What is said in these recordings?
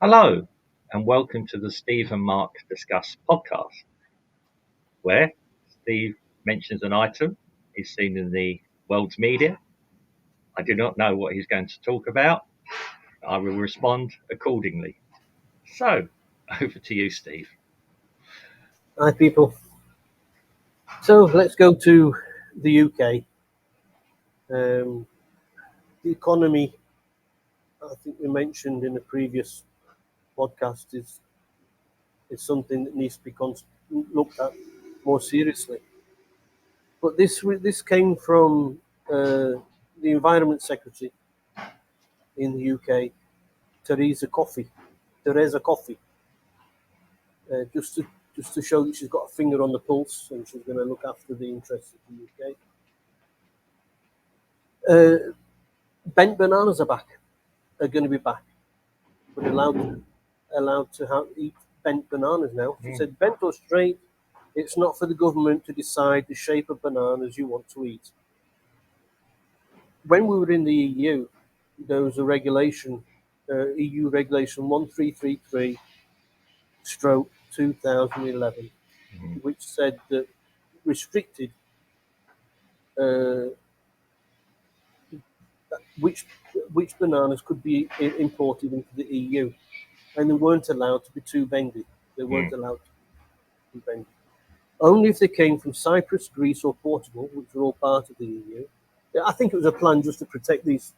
Hello, and welcome to the Steve and Mark Discuss podcast, where Steve mentions an item he's seen in the world's media. I do not know what he's going to talk about. I will respond accordingly. So, over to you, Steve. Hi, people. So let's go to the UK. The economy, I think we mentioned in a previous podcast, is something that needs to be looked at more seriously. But this came from the Environment Secretary in the UK, Teresa Coffey, just to show that she's got a finger on the pulse and she's going to look after the interests of the UK. Bent bananas are going to be back, but allowed to eat bent bananas now. She said, bent or straight, it's not for the government to decide the shape of bananas you want to eat. When we were in the EU, there was a regulation, EU regulation 1333 stroke 2011, which said that restricted which bananas could be imported into the EU, and they weren't allowed to be too bendy. They weren't allowed to be bendy. Only if they came from Cyprus, Greece, or Portugal, which were all part of the EU. I think it was a plan just to protect these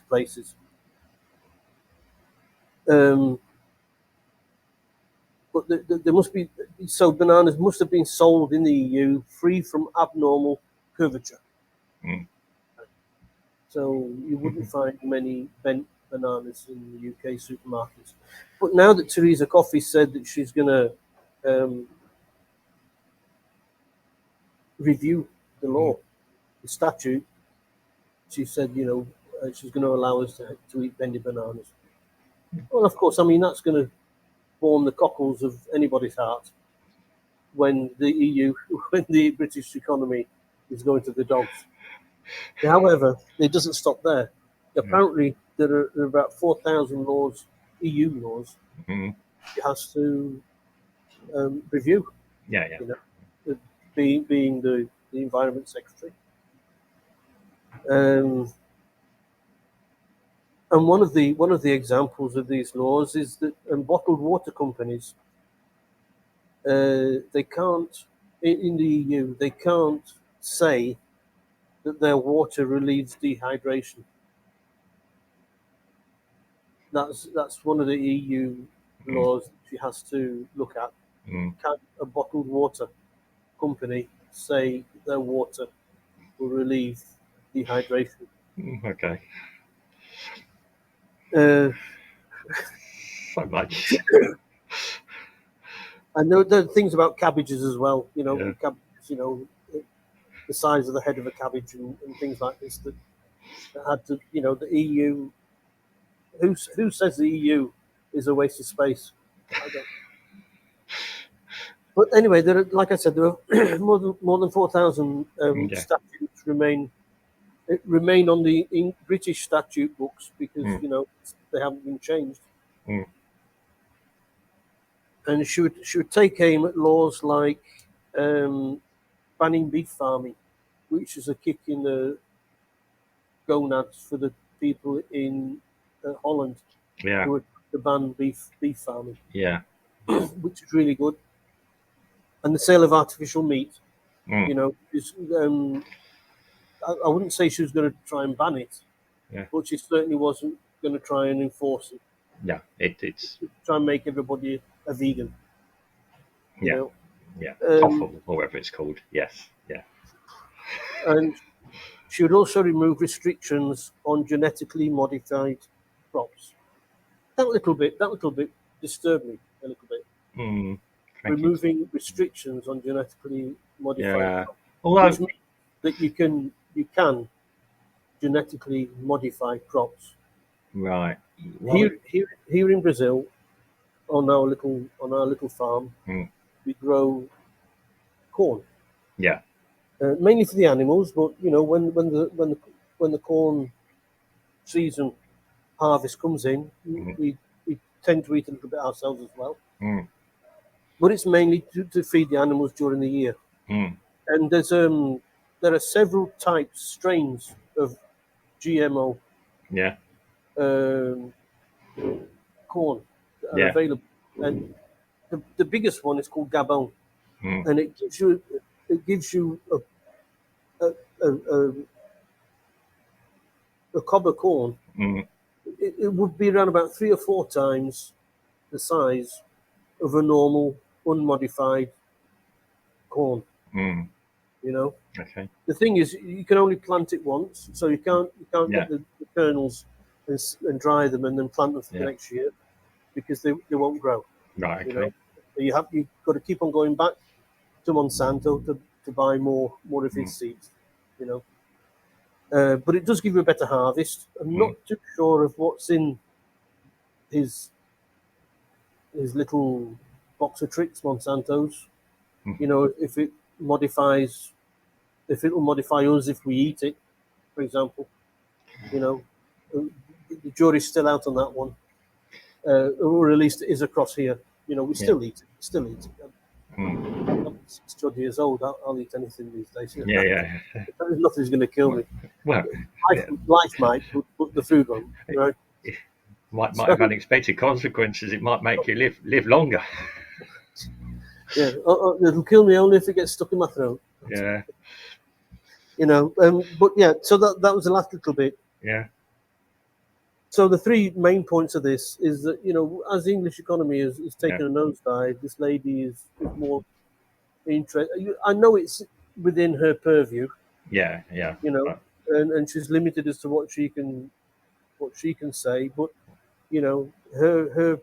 places. But there must be, so bananas must have been sold in the EU free from abnormal curvature. So you wouldn't find many bent bananas in the UK supermarkets. But now that Teresa Coffey said that she's going to review the law, the statute, she said, she's going to allow us to eat bendy bananas. Well, of course, I mean, that's going to warm the cockles of anybody's heart when the EU, when the British economy is going to the dogs. However, it doesn't stop there. Apparently, there are about 4,000 laws, EU laws, it has to review. Being the Environment Secretary. And one of the examples of these laws is that bottled water companies, they can't, in the EU, they can't say that their water relieves dehydration. That's one of the EU laws that she has to look at. Can a bottled water company say their water will relieve dehydration? Okay. So much. And there are things about cabbages as well. Cabbages, the size of the head of a cabbage and things like this that had to, the EU. Who says the EU is a waste of space? I don't. But anyway, like I said, there are more than 4,000 statutes remain on the British statute books because they haven't been changed. And she would take aim at laws like banning beef farming, which is a kick in the gonads for the people in Holland who would ban beef farming. Which is really good. And the sale of artificial meat, is I wouldn't say she was going to try and ban it, but she certainly wasn't going to try and enforce it. Yeah, it's try and make everybody a vegan. Toffle, or whatever it's called. Yes, yeah. And she would also remove restrictions on genetically modified crops. That little bit disturbed me a little bit. Removing restrictions on genetically modified crops, which means that you can genetically modify crops. Right. Here in Brazil, on our little farm, we grow corn. Yeah. Mainly for the animals, but when the corn season harvest comes in, mm, we tend to eat a little bit ourselves as well. mm, But it's mainly to feed the animals during the year. mm. And there are several types, strains of GMO Yeah, um, corn that are yeah, available. And the biggest one is called Gabon, mm, and it gives you a, a, a, a cob of corn. mm, It would be around about 3 or 4 times the size of a normal unmodified corn. mm. You know, Okay. the thing is, you can only plant it once, so you can't Yeah, get the kernels and dry them and then plant them for the yeah. next year because they won't grow. Right. You know, Okay. so you've got to keep on going back to Monsanto to buy more of his Mm, seeds. You know, but it does give you a better harvest. I'm not mm, too sure of what's in his his little box of tricks, Monsanto's. You mm. know, modifies, if it'll modify us if we eat it, for example. You know, the jury's still out on that one, or at least it is across here. You know, we Yeah. still eat it. Still eat it. Mm. I'm 60 years old. I'll eat anything these days. You Yeah. know, Yeah. nothing's going to kill Well, me. well, Life, yeah. life might, but the food won't. Right? It might So have unexpected consequences. It might make you live longer. yeah, it'll kill me only if it gets stuck in my throat. Yeah. You know, but yeah. So that was the last little bit. Yeah. So the three main points of this is that, as the English economy is Yeah. taking a nosedive, this lady is more interested. I know it's within her purview, Yeah. Yeah. you know, Right. and she's limited as to what she can say. But her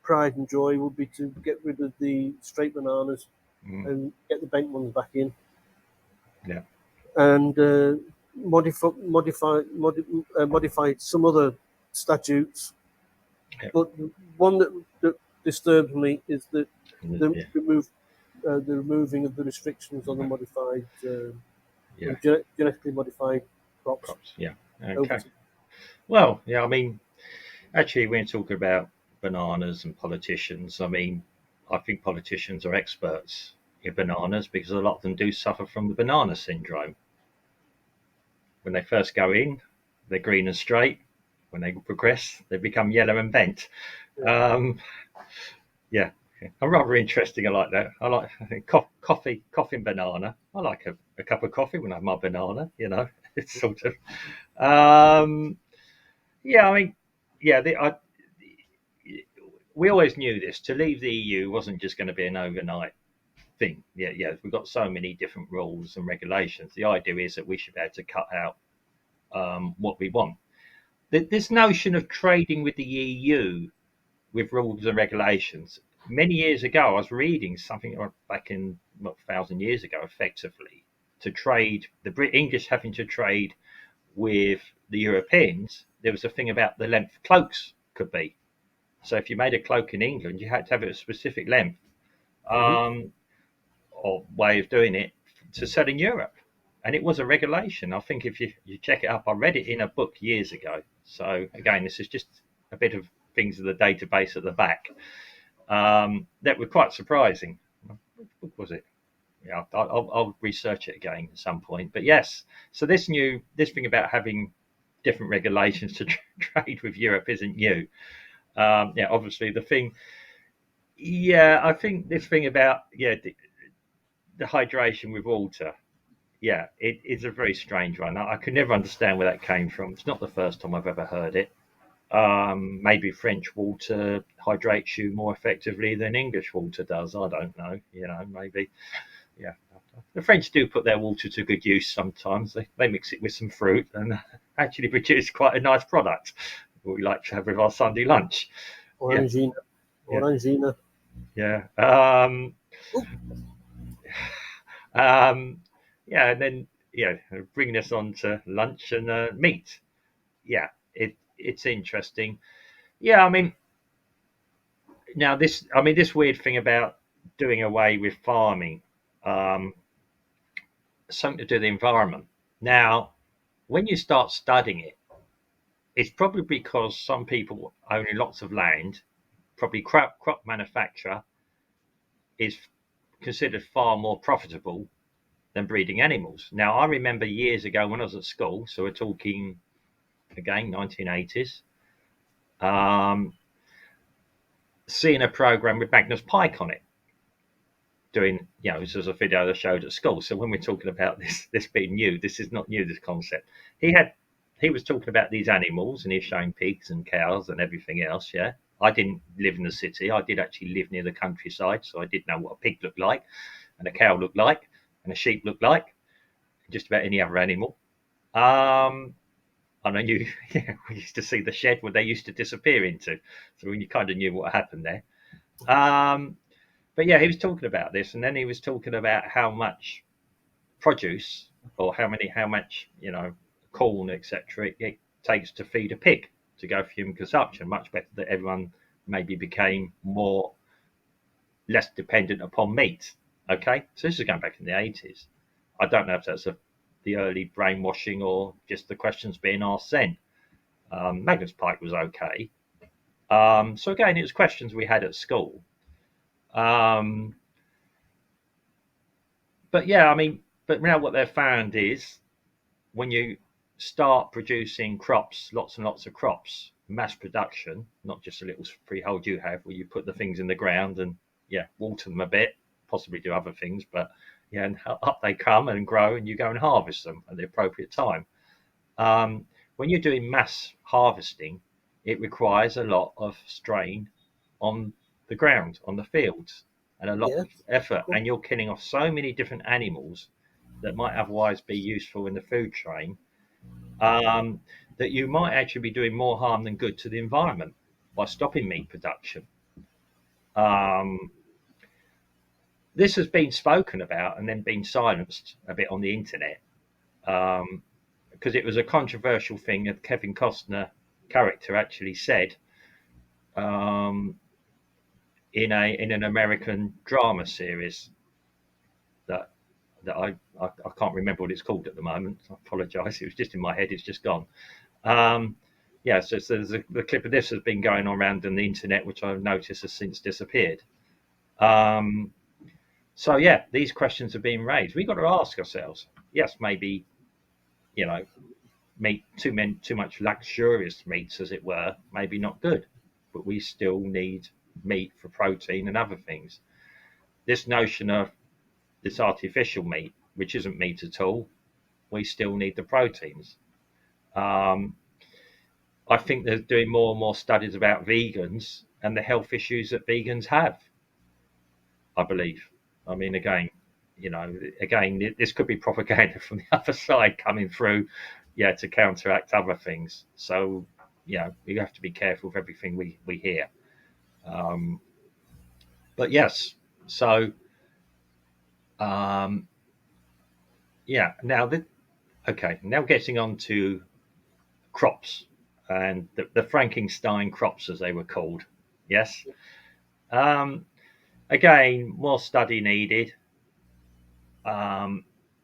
pride and joy would be to get rid of the straight bananas Mm. and get the bent ones back in, Yeah. and modify some other statutes. Yeah. But one that disturbs me is that the Yeah. removing of the restrictions on the modified Yeah. genetically modified crops Crops. Yeah. over Okay. to. Well, yeah. I mean, actually, when talking about bananas and politicians, I mean, I think politicians are experts in bananas because a lot of them do suffer from the banana syndrome. When they first go in, they're green and straight. When they progress, they become yellow and bent. Yeah. Um, yeah, I'm rather interesting. I like that. I like coffee and banana. I like a cup of coffee when I have my banana. It's sort of yeah. I mean, yeah. We always knew this. To leave the EU wasn't just going to be an overnight thing. Yeah, yeah. We've got so many different rules and regulations. The idea is that we should be able to cut out what we want. This notion of trading with the EU with rules and regulations. Many years ago, I was reading something back in 1,000 years ago, effectively, to trade the English having to trade with the Europeans. There was a thing about the length cloaks could be. So if you made a cloak in England, you had to have it a specific length Hmm. um, or way of doing it to sell in Europe. And it was a regulation. I think if you check it up, I read it in a book years ago. So again, this is just a bit of things in the database at the back that were quite surprising. Which book was it? Yeah, I'll research it again at some point. But yes, so this thing about having different regulations to trade with Europe isn't new. Yeah, obviously the thing. Yeah, I think this thing about the hydration with water. Yeah, it is a very strange one. I could never understand where that came from. It's not the first time I've ever heard it. Maybe French water hydrates you more effectively than English water does. I don't know. Maybe. Yeah. The French do put their water to good use sometimes. They mix it with some fruit and actually produce quite a nice product. What we like to have with our Sunday lunch. Yeah. Orangina, Yeah. Orangina. Yeah. Oh, Um, yeah. And then, bringing us on to lunch and meat. Yeah. It's interesting. Yeah. I mean, now this weird thing about doing away with farming, um, something to do with the environment. Now, when you start studying it, it's probably because some people owning lots of land, probably crop manufacture is considered far more profitable than breeding animals. Now, I remember years ago when I was at school, so we're talking again 1980s, um, seeing a program with Magnus Pike on it, doing, this was a video that showed at school. So when we're talking about this being new, this is not new, this concept. He was talking about these animals, and he's showing pigs and cows and everything else. Yeah, I didn't live in the city. I did actually live near the countryside, so I did know what a pig looked like, and a cow looked like, and a sheep looked like, just about any other animal. I know you. Yeah, we used to see the shed where they used to disappear into, so you kind of knew what happened there. But yeah, he was talking about this, and then he was talking about how much produce, or how much corn, etc. It takes to feed a pig to go for human consumption. Much better that everyone maybe became less dependent upon meat. Okay, so this is going back in the 80s. I don't know if that's the early brainwashing or just the questions being asked then. Magnus Pike was okay. So again, it was questions we had at school. Um, but yeah, I mean, but now what they've found is when you start producing crops, lots and lots of crops, mass production, not just a little freehold you have where you put the things in the ground and water them a bit, possibly do other things, but and up they come and grow, and you go and harvest them at the appropriate time. When you're doing mass harvesting, it requires a lot of strain on the ground, on the fields, and a lot Yeah, of effort. cool. And you're killing off so many different animals that might otherwise be useful in the food chain, um, that you might actually be doing more harm than good to the environment by stopping meat production. Um, this has been spoken about and then been silenced a bit on the internet, because it was a controversial thing that Kevin Costner character actually said, um, in an American drama series that I can't remember what it's called at the moment. I apologise. It was just in my head. It's just gone. Um, so there's the clip of this has been going on around on the internet, which I've noticed has since disappeared. Um, so yeah, these questions are being raised. We've got to ask ourselves. Yes, maybe you know, meat too much luxurious meats, as it were, maybe not good, but we still need meat for protein and other things. This notion of this artificial meat, which isn't meat at all, we still need the proteins. Um, I think they're doing more and more studies about vegans and the health issues that vegans have. I believe. I mean, again, this could be propaganda from the other side coming through, to counteract other things. So, we have to be careful with everything we hear. Um, but yes, so um, Now now getting on to crops and the Frankenstein crops, as they were called. Yes. Um, Again, more study needed.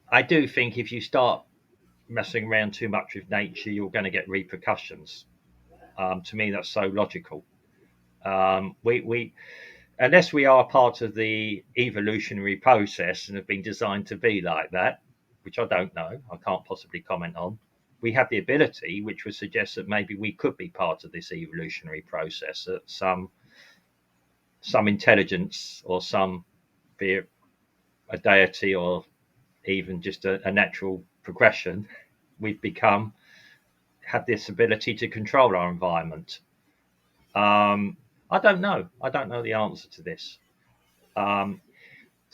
I do think if you start messing around too much with nature, you're going to get repercussions. To me, that's so logical. We unless we are part of the evolutionary process and have been designed to be like that, which I don't know, I can't possibly comment on. We have the ability, which would suggest that maybe we could be part of this evolutionary process. That some intelligence or some, be it a deity or even just a natural progression, we've become have this ability to control our environment. Um, I don't know. I don't know the answer to this. Um,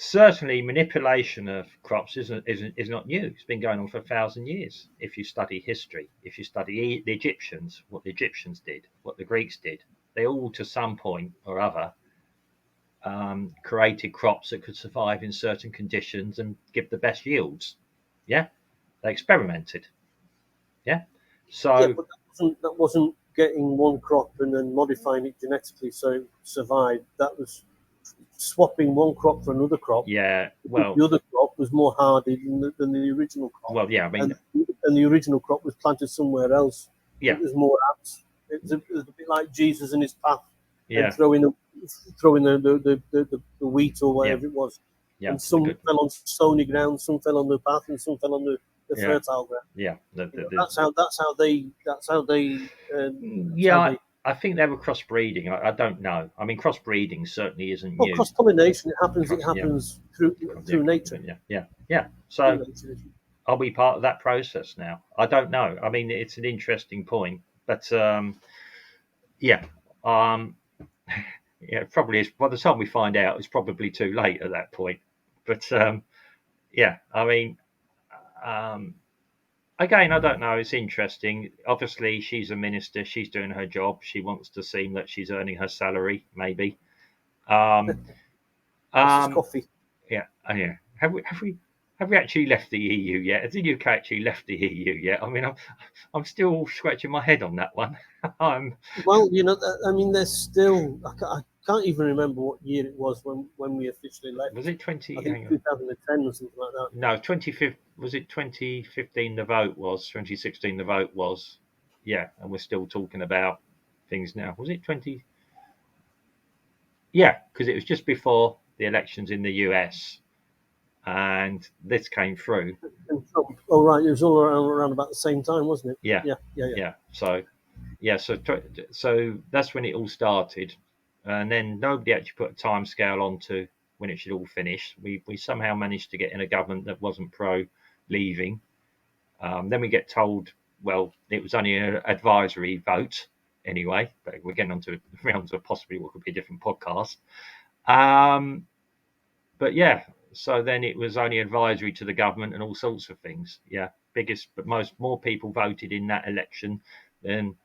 Certainly, manipulation of crops is not new. It's been going on for 1,000 years. If you study history, if you study the Egyptians, what the Egyptians did, what the Greeks did, they all, to some point or other, created crops that could survive in certain conditions and give the best yields. Yeah, they experimented. Yeah, Yeah, so but that wasn't getting one crop and then modifying it genetically so it survived. That was swapping one crop for another crop. yeah, The other crop was more hardy than the original crop, yeah. I mean, and the original crop was planted somewhere else. Yeah. It was more apt. It was a bit like Jesus and his path, and Yeah. throwing the wheat or Yeah. whatever it was, Yeah. and some fell on stony ground, some fell on the path, and some fell on the Yeah. fertile ground. Yeah. That's how they. Yeah. I think they were crossbreeding. I don't know. I mean, crossbreeding certainly isn't Well, new. cross pollination. It happens. It Yeah. happens through nature. Yeah. Through So nature. are we part of that process now? I don't know. I mean, it's an interesting point, but yeah, um, yeah, probably is. By the time we find out, it's probably too late at that point. But yeah, I mean, um, again, I don't know. It's interesting. Obviously, she's a minister. She's doing her job. She wants to seem that she's earning her salary, maybe. Um, This is um, coffee. yeah, yeah. Have we actually left the EU yet? Has the UK actually left the EU yet? I mean, I'm still scratching my head on that one. Well, I mean, there's still. I can't even remember what year it was when we officially Was left. it 20? I think Hang on. 2010 or something like that. No, 25. Was it 2015? The vote was 2016. The vote was, yeah, and we're still talking about things now. Was it 20? Yeah, because it was just before the elections in the US, and this came through. And Trump. Oh, right. It was all around about the same time, wasn't it? Yeah, Yeah. yeah. So yeah, so that's when it all started, and then nobody actually put a time scale onto when it should all finish. We somehow managed to get in a government that wasn't pro leaving. Then we get told, well, it was only an advisory vote anyway, but we're getting onto rounds of possibly what could be a different podcast. Um, but yeah, so then it was only advisory to the government and all sorts of things. Yeah, biggest, but more people voted in that election than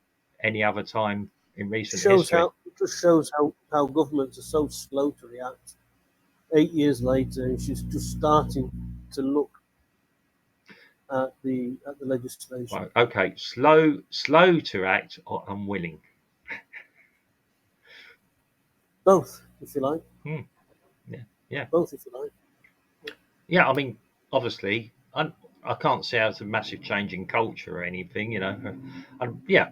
any other time in recent history. It just shows how governments are so slow to react. 8 years later, and she's just starting to look at the legislation. Right, okay, slow to act or unwilling. Both, if you like. Hmm, yeah, yeah, Both, if you like. yeah. I mean, obviously, I can't say it's a massive change in culture or anything, yeah,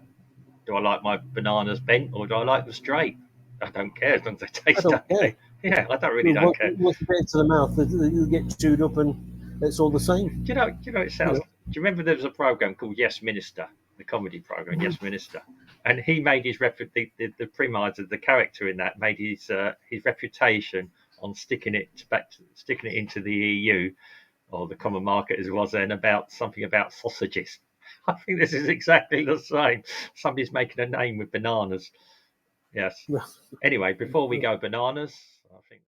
do I like my bananas bent or do I like them straight? I don't care as long as they I taste don't care. okay. Yeah, I don't really don't care. Once you get into the mouth, you get chewed up, and it's all the same. It You sounds. know. Do you remember there was a program called Yes Minister, the comedy program Yes Minister, and he made the premise of the character in that made his reputation on sticking it into the EU or the common market as it was then about something about sausages. I think this is exactly the same. Somebody's making a name with bananas. Yes. Anyway, before we go bananas, I think